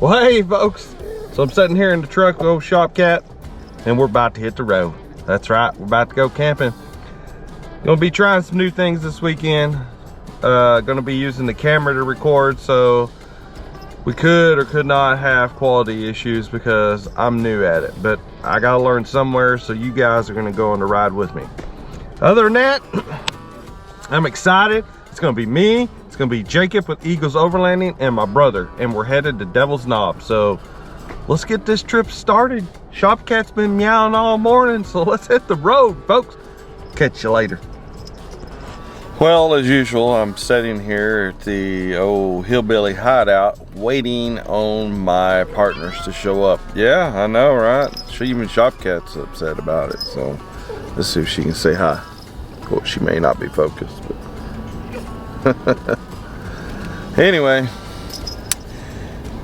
Well, hey folks, so I'm sitting here in the truck with old Shopcat and we're about to hit the road. That's right, we're about to go camping. Gonna be trying some new things this weekend. Gonna be using the camera to record, so we could or could not have quality issues because I'm new at it, but I gotta learn somewhere, so you guys are gonna go on the ride with me. Other than that, I'm excited. It's gonna be me, it's gonna be Jacob with Eagles Overlanding, and my brother, and we're headed to Devil's Knob. So let's get this trip started. Shopcat's been meowing all morning, so let's hit the road, folks. Catch you later. Well, as usual, I'm sitting here at the old hillbilly hideout waiting on my partners to show up. Yeah, I know, right? Even Shopcat's upset about it, so let's see if she can say hi. Well, she may not be focused, but anyway,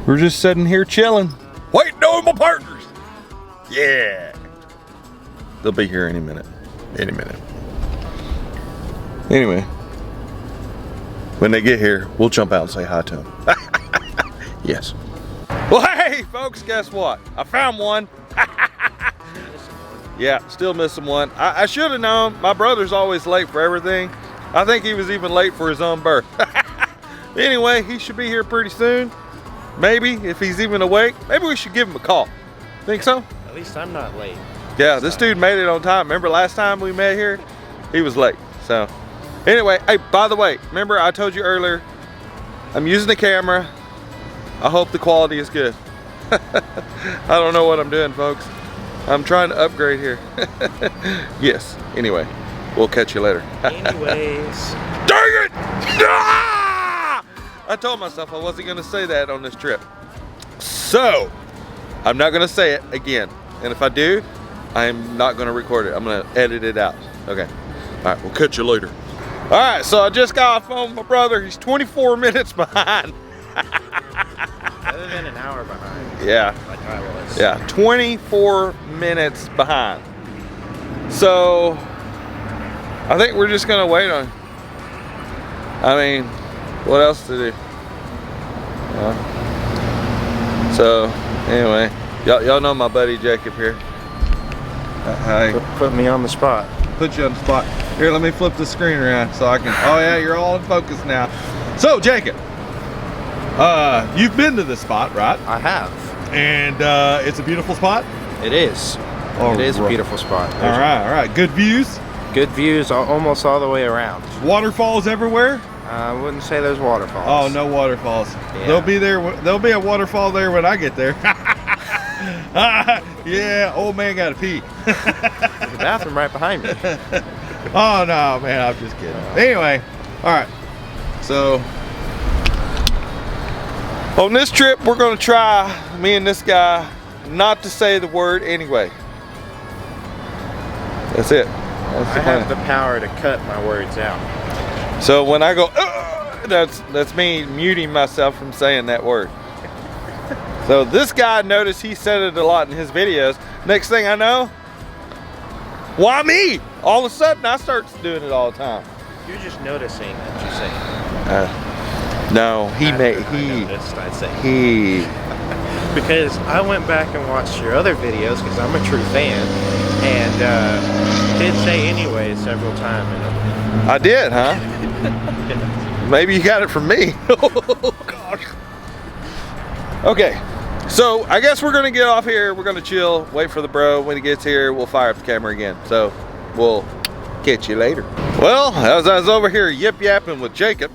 we're just sitting here chilling, waiting on my partners. Yeah, they'll be here any minute. Anyway, when they get here, we'll jump out and say hi to them. Yes. Well, hey folks, guess what? I found one. Yeah, still missing one. I should have known. My brother's always late for everything. I think he was even late for his own birth. Anyway, he should be here pretty soon. Maybe, if he's even awake. Maybe we should give him a call. Think so? At least I'm not late. Yeah, this dude made it on time. Remember last time we met here? He was late, so. Anyway, hey, by the way, remember I told you earlier, I'm using the camera. I hope the quality is good. I don't know what I'm doing, folks. I'm trying to upgrade here. Yes, anyway. We'll catch you later. Anyways. Dang it! Ah! I told myself I wasn't gonna say that on this trip. So, I'm not gonna say it again. And if I do, I'm not gonna record it. I'm gonna edit it out. Okay. All right, we'll catch you later. All right, so I just got off the phone with my brother. He's 24 minutes behind. Other than an hour behind. Yeah. Like I was. Yeah, 24 minutes behind. So, I think we're just gonna wait on. I mean, what else to do? So anyway, y'all know my buddy Jacob here. Hi. Put me on the spot. Put you on the spot. Here, let me flip the screen around so I can. Oh yeah, you're all in focus now. So Jacob, you've been to this spot, right? I have. And it's a beautiful spot. It is. Oh, it is a beautiful spot. All right. Good views. Good views almost all the way around. Waterfalls everywhere? I wouldn't say there's waterfalls. Oh, no waterfalls. Yeah. There'll be a waterfall there when I get there. Yeah, old man gotta pee. There's a bathroom right behind me. Oh no, man, I'm just kidding. Anyway, all right. So on this trip, we're gonna try, me and this guy, not to say the word anyway. That's it. I have the power to cut my words out. So when I go, that's me muting myself from saying that word. So this guy noticed he said it a lot in his videos. Next thing I know, why me? All of a sudden I start doing it all the time. You're just noticing that you say it. No, he. Because I went back and watched your other videos because I'm a true fan, and did say anyway several times. I did, huh? Maybe you got it from me. Oh gosh. Okay, so I guess we're gonna get off here. We're gonna chill, wait for the bro. When he gets here, we'll fire up the camera again. So we'll catch you later. Well, as I was over here yip-yapping with Jacob,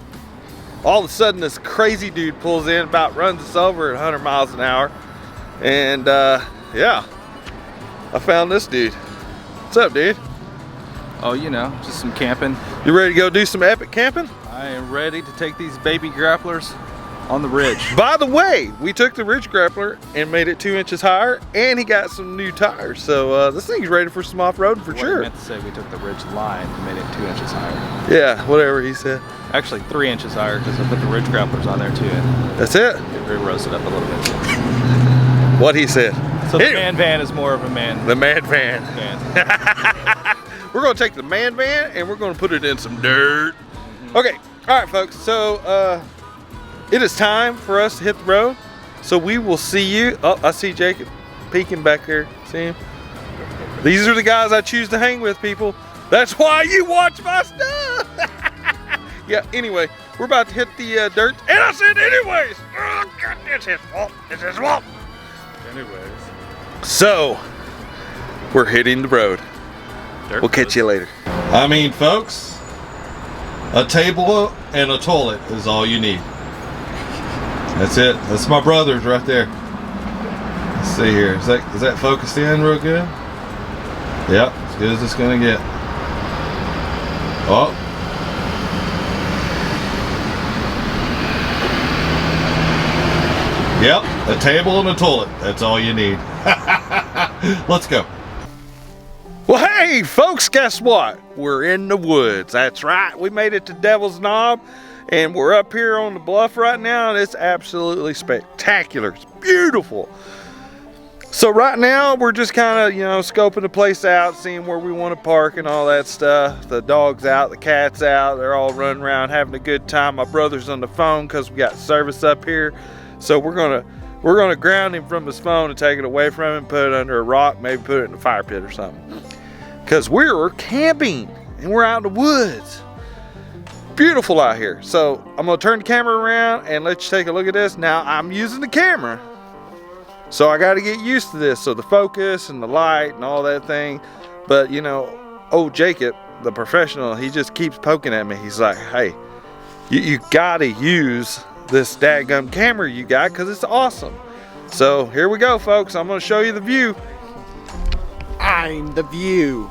all of a sudden this crazy dude pulls in, about runs us over at 100 miles an hour. And yeah, I found this dude. What's up, dude? Oh, you know, just some camping. You ready to go do some epic camping? I am ready to take these baby grapplers on the ridge. By the way, we took the ridge grappler and made it 2 inches higher, and he got some new tires. So this thing's ready for some off-road for sure. I meant to say we took the ridge line and made it 2 inches higher. Yeah, whatever he said. Actually 3 inches higher because I put the ridge grapplers on there too. That's it? It rose it up a little bit. What he said. So the man van is more of a man. The man van. We're gonna take the man van and we're gonna put it in some dirt. Okay, all right folks, so it is time for us to hit the road. So we will see you. Oh, I see Jacob peeking back there. See him? These are the guys I choose to hang with, people. That's why you watch my stuff. Yeah, anyway, we're about to hit the dirt. And I said anyways. Oh, God, it's his fault. It's his fault. Anyways. So, we're hitting the road. We'll catch you later. I mean, folks, a table and a toilet is all you need. That's it. That's my brother's right there. Let's see here. Is that focused in real good? Yep, as good as it's gonna get. Oh. Yep, a table and a toilet. That's all you need. Let's go. Well, hey, folks, guess what? We're in the woods. That's right. We made it to Devil's Knob, and we're up here on the bluff right now, and it's absolutely spectacular. It's beautiful. So right now, we're just kind of, scoping the place out, seeing where we want to park and all that stuff. The dog's out, the cat's out. They're all running around having a good time. My brother's on the phone because we got service up here. So we're gonna ground him from his phone and take it away from him, put it under a rock, maybe put it in a fire pit or something. Because we're camping and we're out in the woods. Beautiful out here. So I'm gonna turn the camera around and let you take a look at this. Now I'm using the camera, so I gotta get used to this. So the focus and the light and all that thing. But Jacob, the professional, he just keeps poking at me. He's like, hey, you gotta use this dadgum camera you got because it's awesome. So here we go, folks. I'm gonna show you the view. I'm the view.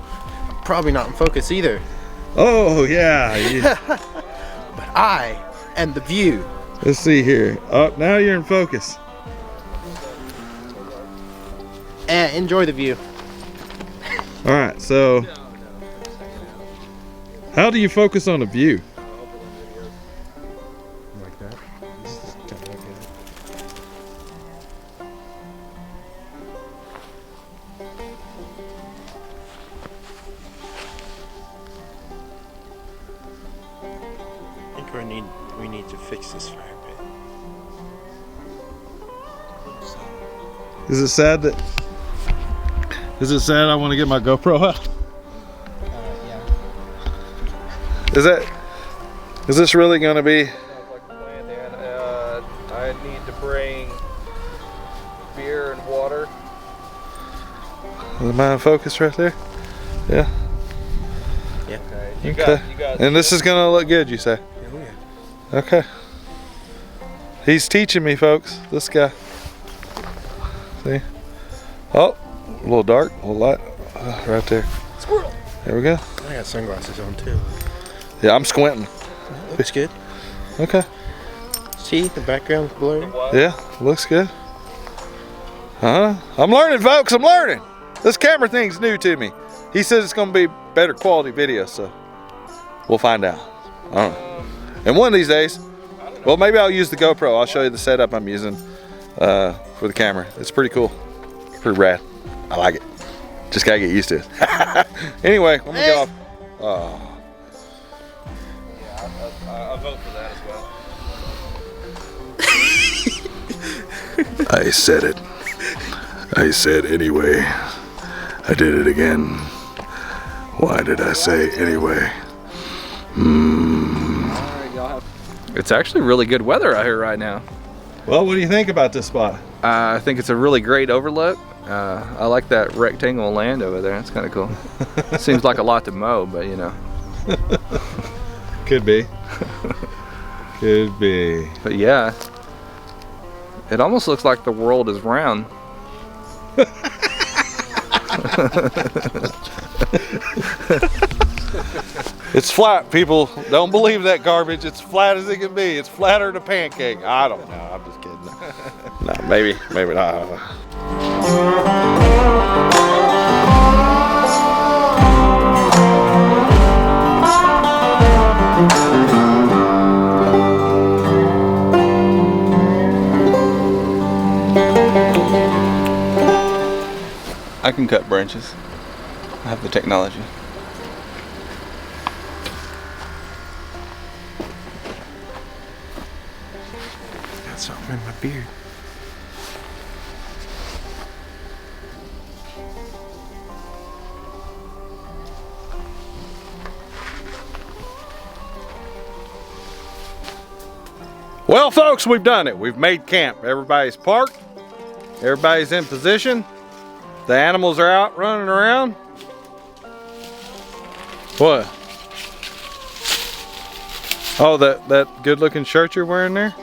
Probably not in focus either. Oh yeah. But I am the view. Let's see here. Oh, now you're in focus. And enjoy the view. All right, so how do you focus on a view? Like that. I think we need to fix this fire pit. Is it sad I want to get my GoPro out? Yeah. Is this really going to be? Sounds like a plan, Dan. I need to bring beer and water. Am I in focus right there? Yeah. Yeah. Okay. Okay. And this is going to look good, you say? Oh yeah. Okay. He's teaching me, folks. This guy. See? Oh, a little dark, a little light. Right there. Squirrel. There we go. I got sunglasses on too. Yeah, I'm squinting. Looks good. Okay. See, the background's blurry. Yeah, looks good. I'm learning, folks. I'm learning. This camera thing's new to me. He says it's going to be better quality video, so we'll find out. I don't know. And one of these days, well, maybe I'll use the GoPro. I'll show you the setup I'm using for the camera. It's pretty cool. Pretty rad. I like it. Just gotta get used to it. Anyway, let me get off. Oh. Yeah, I vote for that as well. I said it. I said anyway. I did it again. Why did I say anyway? It's actually really good weather out here right now. Well, what do you think about this spot? I think it's a really great overlook. I like that rectangle of land over there. It's kind of cool. Seems like a lot to mow, but Could be. Could be. But yeah, it almost looks like the world is round. It's flat, people. Don't believe that garbage. It's flat as it can be. It's flatter than a pancake. I don't know. I'm just kidding. No, maybe not. I can cut branches. I have the technology. Got something in my beard. Well, folks, we've done it. We've made camp. Everybody's parked. Everybody's in position. The animals are out running around. What? Oh, that good-looking shirt you're wearing there?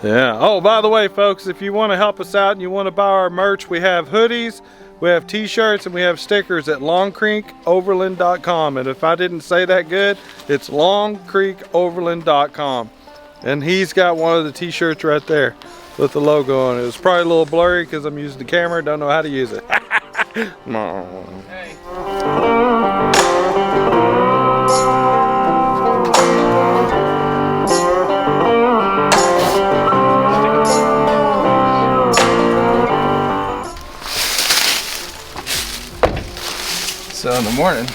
Yeah. Oh, by the way, folks, if you want to help us out and you want to buy our merch, we have hoodies, we have t-shirts, and we have stickers at longcreekoverland.com. And if I didn't say that good, it's longcreekoverland.com. And he's got one of the t-shirts right there with the logo on it. It's probably a little blurry because I'm using the camera, don't know how to use it. Hey. So in the morning,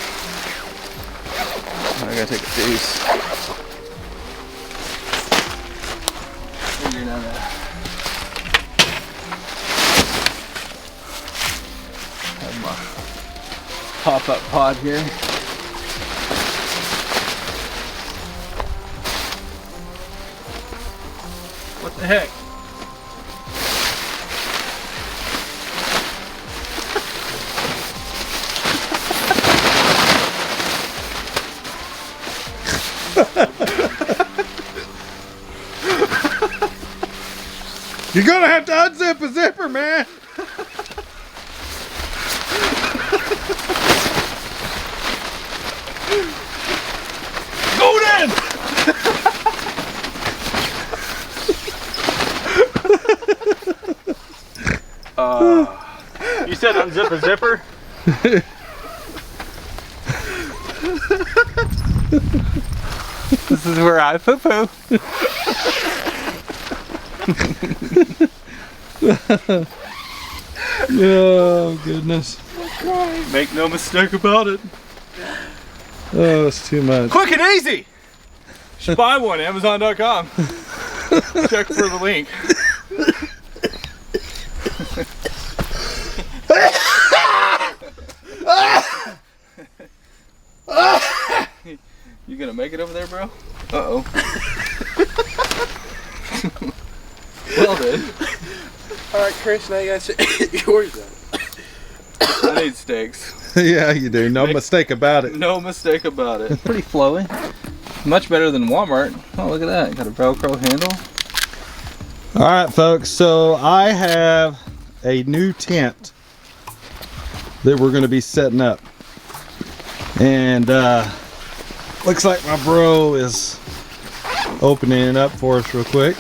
I gotta take a deuce. Figuring out have my pop-up pod here. What the heck? You're gonna have to unzip a zipper, man. Go then. You said unzip a zipper? This is where I poo-poo. Oh, goodness. Make no mistake about it. Oh, it's too much. Quick and easy! Should buy one, Amazon.com. Check for the link. You gonna make it over there, bro? Uh-oh. Well then. Alright, Chris, now you gotta say yours then. I need steaks. Yeah, you do. No mistake about it. No mistake about it. Pretty flowy. Much better than Walmart. Oh, look at that. Got a Velcro handle. All right, folks. So I have a new tent that we're going to be setting up. And looks like my bro is opening it up for us real quick.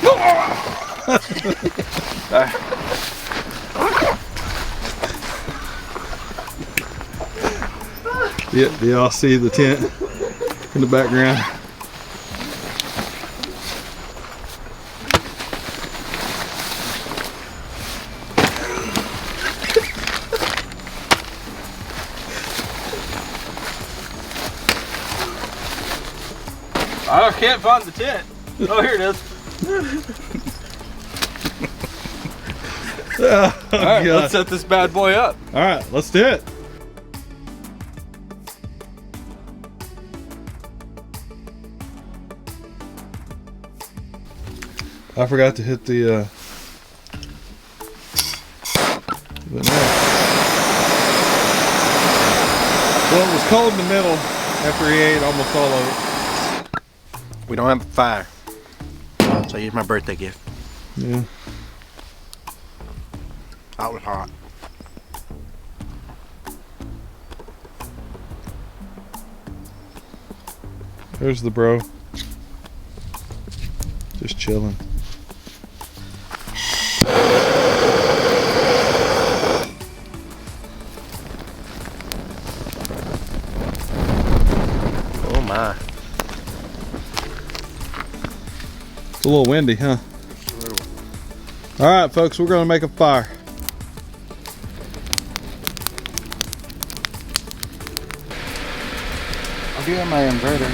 Yep, do y'all see the tent in the background? I can't find the tent. Oh, here it is. Oh, All right, God. let's set this bad boy up. All right, let's do it. I forgot to hit the well, it was cold in the middle after he ate almost all of it. We don't have a fire. So here's my birthday gift. Yeah. That was hot. There's the bro. Just chilling. Oh my. It's a little windy, huh? All right, folks, we're gonna make a fire. I'll give you my inverter.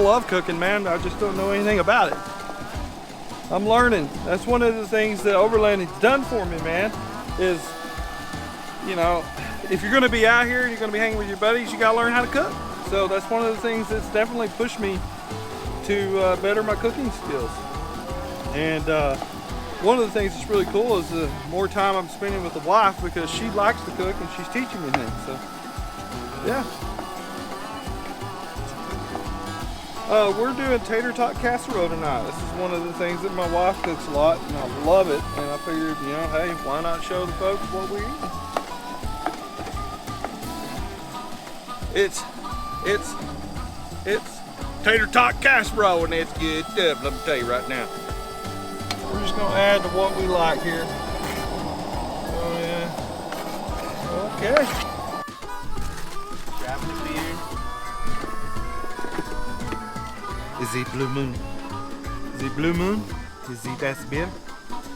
love cooking, man. I just don't know anything about it. I'm learning. That's one of the things that Overland has done for me, man, is, you know, if you're gonna be out here and you're gonna be hanging with your buddies, you gotta learn how to cook. So that's one of the things that's definitely pushed me to better my cooking skills. And one of the things that's really cool is the more time I'm spending with the wife, because she likes to cook and she's teaching me things. So, yeah. We're doing tater tot casserole tonight. This is one of the things that my wife cooks a lot, and I love it. And I figured, you know, hey, why not show the folks what we eat? It's tater tot casserole, and it's good stuff. Let me tell you right now. We're just gonna add to what we like here. Oh yeah. Okay. Grabbing the beer. Is it blue moon? Is it blue moon? Is it das beer?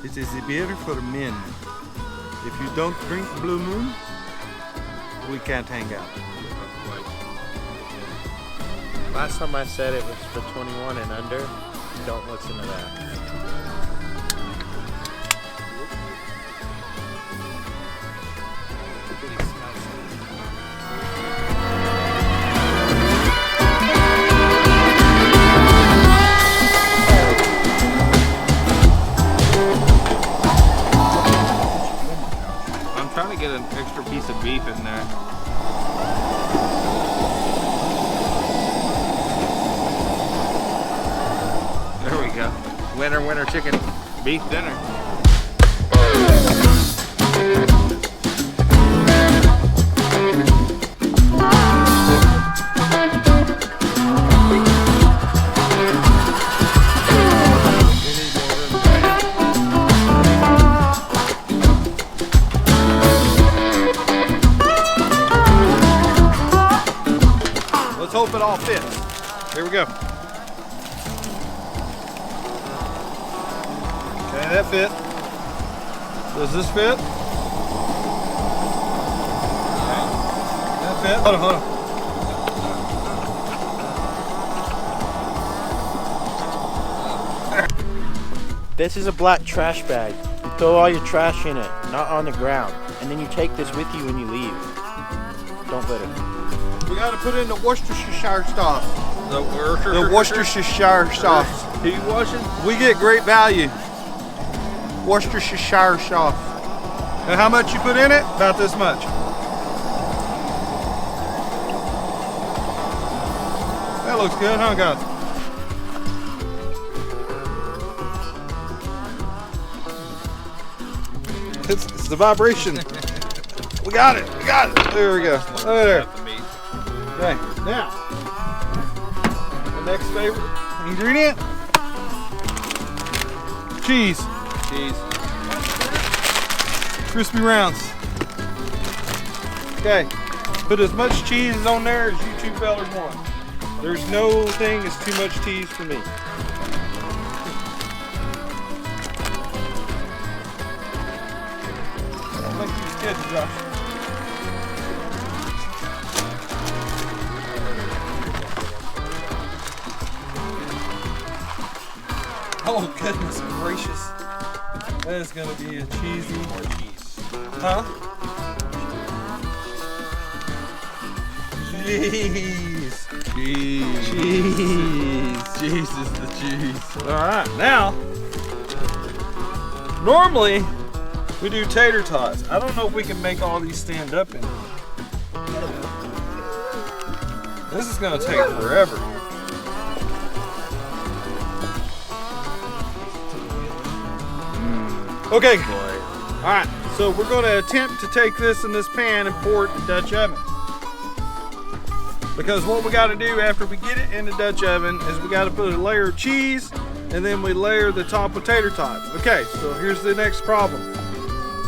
It is a beer for men. If you don't drink blue moon, we can't hang out. Last time I said it was for 21 and under. Don't listen to that. I'm trying to get an extra piece of beef in there. There we go. Winter chicken beef dinner. Let's hope it all fits. Here we go. Okay, that fit. Does this fit? Okay. That fit. Hold on. This is a black trash bag. You throw all your trash in it, not on the ground. And then you take this with you when you leave. Don't litter. We got to put in the Worcestershire sauce. The Worcestershire sauce. Are you washing? We get great value. Worcestershire sauce. And how much you put in it? About this much. That looks good, huh, guys? It's the vibration. We got it. We got it. There we go. There. Okay. Now, the next favorite ingredient: cheese. Cheese. Crispy rounds. Okay. Put as much cheese on there as you two fellas want. There's no thing as too much cheese for me. I'll make these kids, Josh. Oh goodness gracious. That is gonna be a cheesy. More cheese. Huh? Cheese. Cheese. Cheese. Cheese is the cheese. Alright, now normally we do tater tots. I don't know if we can make all these stand up in. This is gonna take forever. Okay, all right, so we're gonna attempt to take this in this pan and pour it in the Dutch oven. Because what we gotta do after we get it in the Dutch oven is we gotta put a layer of cheese and then we layer the top with tater tots. Okay, so here's the next problem.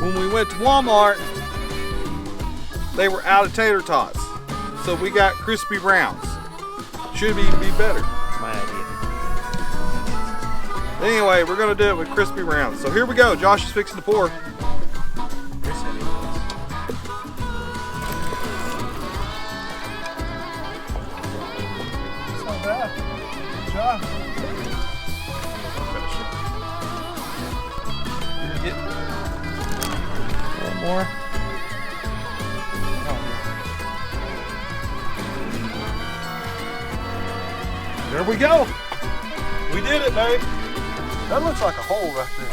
When we went to Walmart, they were out of tater tots. So we got crispy browns. Should even be better. My idea. Anyway, we're gonna do it with crispy rounds. So here we go. Josh is fixing to pour. It's not bad. shot. Get one more. There we go. We did it, babe. That looks like a hole right there.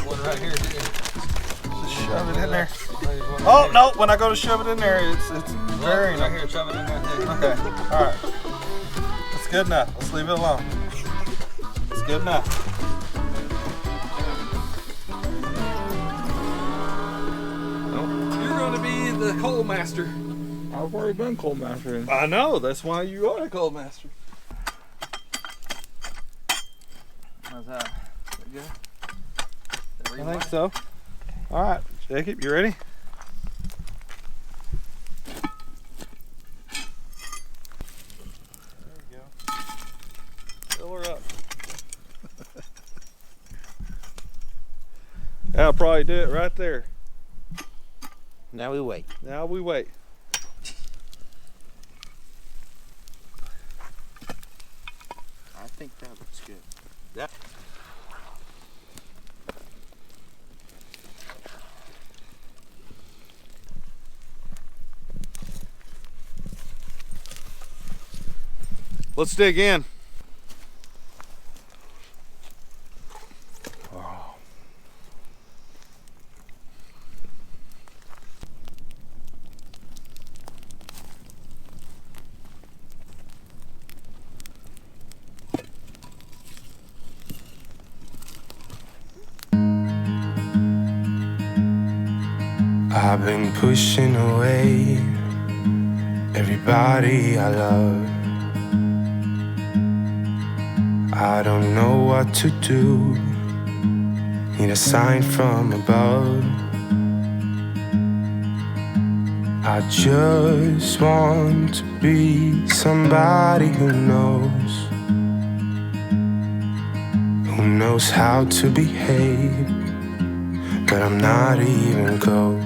One right here, too. Just shove it in there. Oh, no, when I go to shove it in there, it's very right here, shove it in there too. Okay, all right. That's good enough. Let's leave it alone. It's good enough. You're going to be the coal master. I've already been coal master. I know, that's why you are the coal master. How's that? Good? I think so. All right, Jacob, you ready? There you go. Fill her up. That'll probably do it right there. Now we wait. Now we wait. I think that looks good. Yeah. Let's dig in. Oh. I've been pushing away everybody I love. I don't know what to do. Need a sign from above. I just want to be somebody who knows how to behave, but I'm not even close.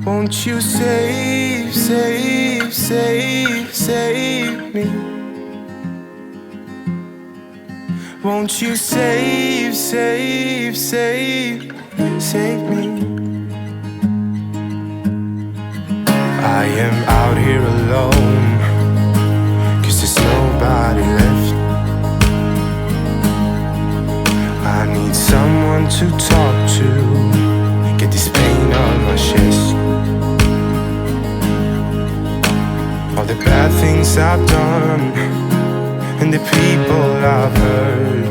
Won't you save, save, save, save me? Won't you save, save, save, save me? I am out here alone, 'cause there's nobody left. I need someone to talk to, get this pain on my chest. All the bad things I've done and the people I've hurt,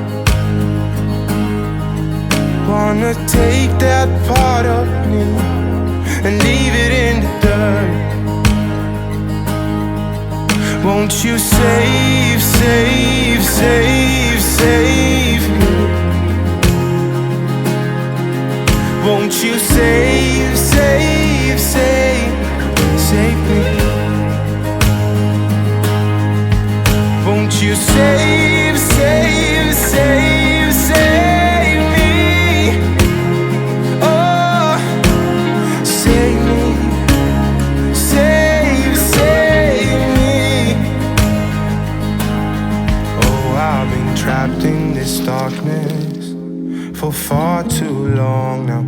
wanna take that part of me and leave it in the dirt. Won't you save, save, save, save me? Won't you save, save, save, save me? Won't you save, save, save, save me? Oh, save me, save, save me. Oh, I've been trapped in this darkness for far too long now.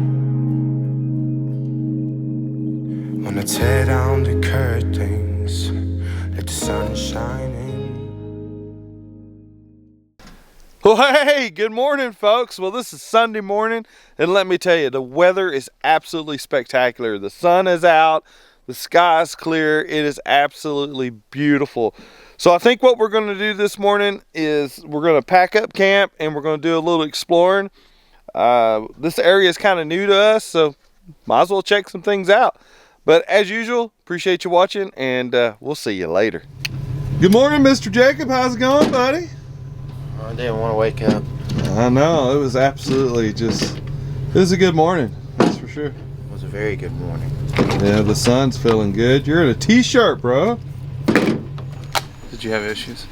Wanna tear down the curtains, let the sun shine in. Well, hey, good morning, folks. Well, this is Sunday morning, and let me tell you, the weather is absolutely spectacular. The sun is out, the sky is clear. It is absolutely beautiful. So I think what we're going to do this morning is we're going to pack up camp, and we're going to do a little exploring. This area is kind of new to us, so might as well check some things out. But as usual, appreciate you watching, and we'll see you later. Good morning, Mr. Jacob. How's it going, buddy? I didn't want to wake up. I know, it was absolutely just, it was a good morning, that's for sure. It was a very good morning. Yeah, the sun's feeling good. You're in a t-shirt, bro. Did you have issues?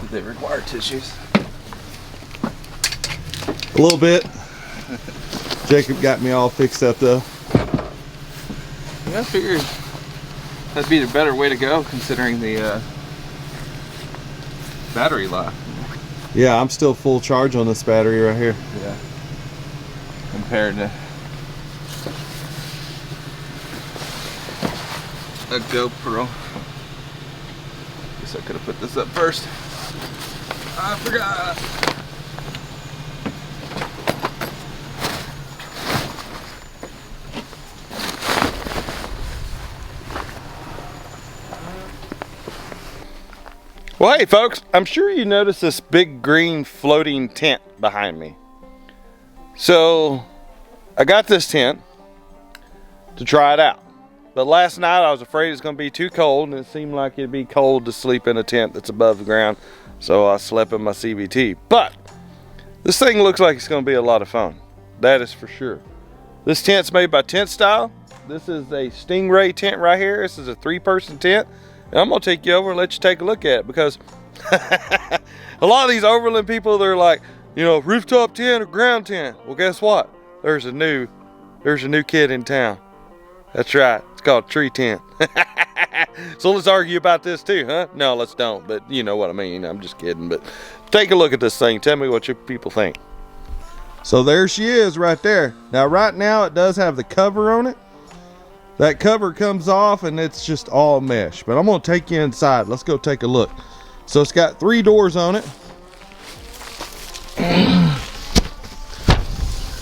Did they require tissues? A little bit. Jacob got me all fixed up though. Yeah, I figured That'd be the better way to go considering the battery life. Yeah, I'm still full charge on this battery right here. Yeah. Compared to a GoPro. Guess I could have put this up first. I forgot. Well, hey folks, I'm sure you noticed this big green floating tent behind me. So I got this tent to try it out. But last night I was afraid it's going to be too cold, and it seemed like it'd be cold to sleep in a tent that's above the ground. So I slept in my CVT. But this thing looks like it's going to be a lot of fun. That is for sure. This tent's made by Tentsile. This is a Stingray tent right here. This is a 3-person tent. And I'm going to take you over and let you take a look at it, because a lot of these Overland people, they're like, you know, rooftop tent or ground tent. Well, guess what? There's a new kid in town. That's right. It's called tree tent. So let's argue about this too, huh? No, let's don't. But you know what I mean. I'm just kidding. But take a look at this thing. Tell me what you people think. So there she is right there. Now, right now, it does have the cover on it. That cover comes off and it's just all mesh. But I'm going to take you inside. Let's go take a look. So it's got 3 doors on it.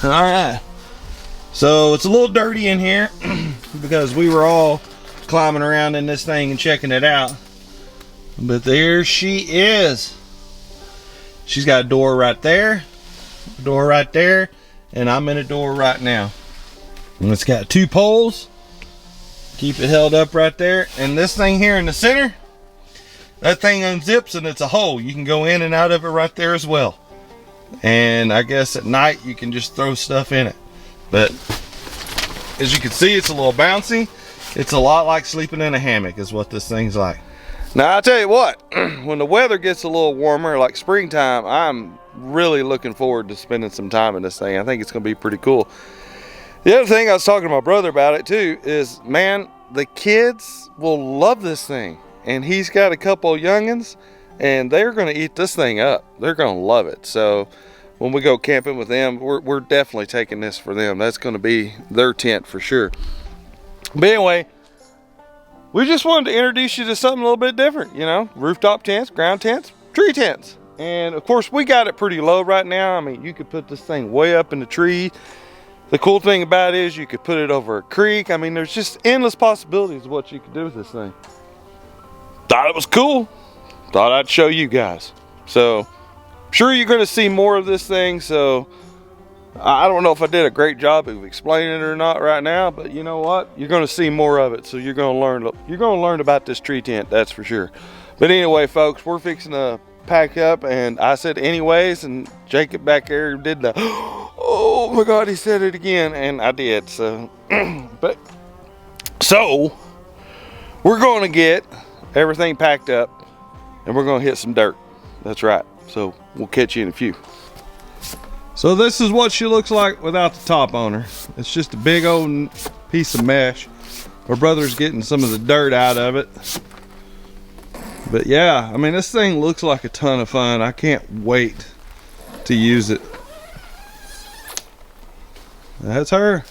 All right. So it's a little dirty in here because we were all climbing around in this thing and checking it out. But there she is. She's got a door right there, a door right there, and I'm in a door right now. And it's got 2 poles. Keep it held up right there. And this thing here in the center, that thing unzips and it's a hole. You can go in and out of it right there as well. And I guess at night you can just throw stuff in it. But as you can see, it's a little bouncy. It's a lot like sleeping in a hammock is what this thing's like. Now I'll tell you what, when the weather gets a little warmer, like springtime, I'm really looking forward to spending some time in this thing. I think it's gonna be pretty cool. The other thing I was talking to my brother about it too is, man, the kids will love this thing. And he's got a couple of youngins and they're gonna eat this thing up. They're gonna love it. So when we go camping with them, we're definitely taking this for them. That's gonna be their tent for sure. But anyway, we just wanted to introduce you to something a little bit different, you know, rooftop tents, ground tents, tree tents. And of course we got it pretty low right now. I mean, you could put this thing way up in the tree. The cool thing about it is you could put it over a creek. I mean, there's just endless possibilities of what you could do with this thing. Thought it was cool. Thought I'd show you guys. So, sure you're going to see more of this thing. So, I don't know if I did a great job of explaining it or not right now, but you know what? You're going to see more of it. So you're going to learn. You're going to learn about this tree tent. That's for sure. But anyway, folks, we're fixing to pack up, and I said anyways, and Jacob back there did the oh my God, he said it again, and I did. So, so we're going to get everything packed up, and we're going to hit some dirt. That's right. So we'll catch you in a few. So this is what she looks like without the top on her. It's just a big old piece of mesh. My brother's getting some of the dirt out of it. But yeah, I mean, this thing looks like a ton of fun. I can't wait to use it. That's her.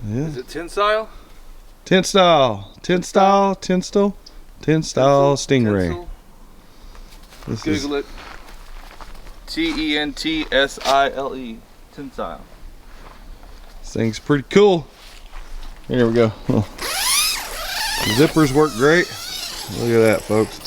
Yeah. Is it Tentsile? Tentsile Stingray. Google it. Tentsile. This thing's pretty cool. Here we go. Oh. Zippers work great. Look at that, folks.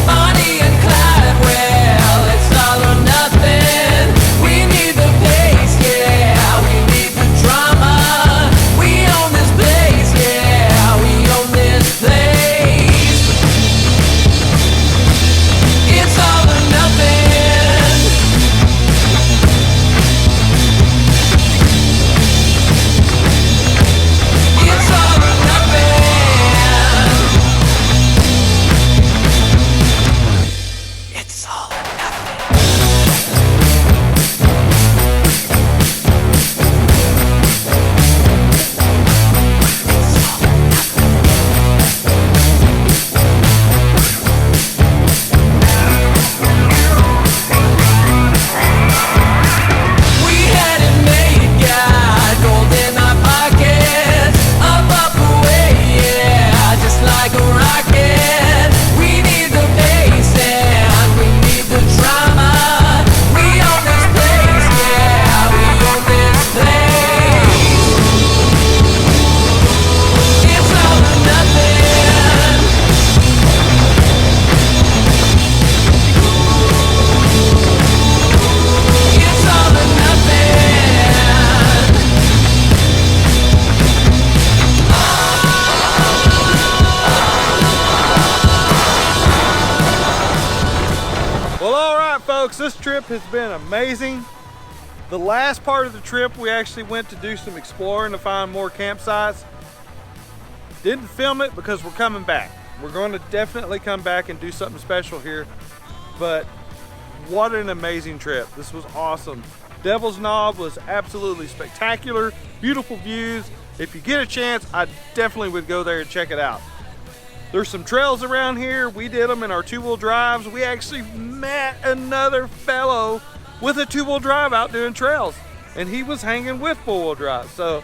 Bonnie and Clyde, well, it's all or nothing. We need the pay. this trip has been amazing. The last part of the trip, we actually went to do some exploring to find more campsites. Didn't film it because we're coming back. We're going to definitely come back and do something special here. But what an amazing trip. This was awesome. Devil's Knob was absolutely spectacular. Beautiful views. If you get a chance, I definitely would go there and check it out. There's some trails around here. We did them in our two-wheel drives. We actually met another fellow with a two-wheel drive out doing trails, and he was hanging with four-wheel drive. So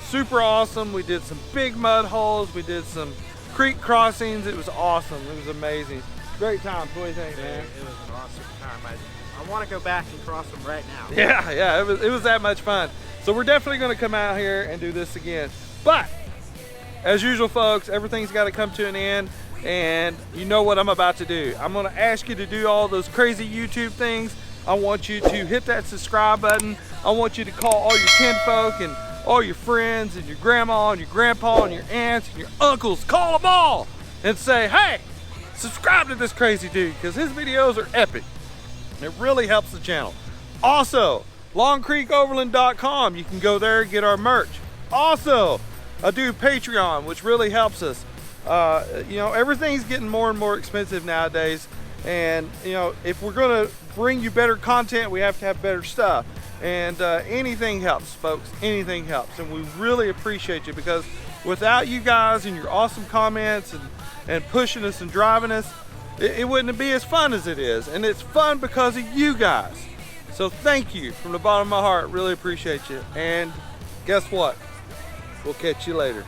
super awesome. We did some big mud holes. We did some creek crossings. It was awesome. It was amazing. Great time. What do you think, man? It was an awesome time. I want to go back and cross them right now. Yeah, it was that much fun. So we're definitely going to come out here and do this again. But as usual, folks, everything's got to come to an end, and you know what I'm about to do. I'm going to ask you to do all those crazy YouTube things. I want you to hit that subscribe button. I want you to call all your kinfolk and all your friends and your grandma and your grandpa and your aunts and your uncles. Call them all and say, hey, subscribe to this crazy dude, because his videos are epic. It really helps the channel. Also, longcreekoverland.com. You can go there and get our merch. Also, I do Patreon, which really helps us. You know, everything's getting more and more expensive nowadays, and you know, if we're going to bring you better content, we have to have better stuff. And anything helps, folks. Anything helps, and we really appreciate you, because without you guys and your awesome comments and pushing us and driving us, it wouldn't be as fun as it is. And it's fun because of you guys. So thank you from the bottom of my heart. Really appreciate you. And guess what? We'll catch you later.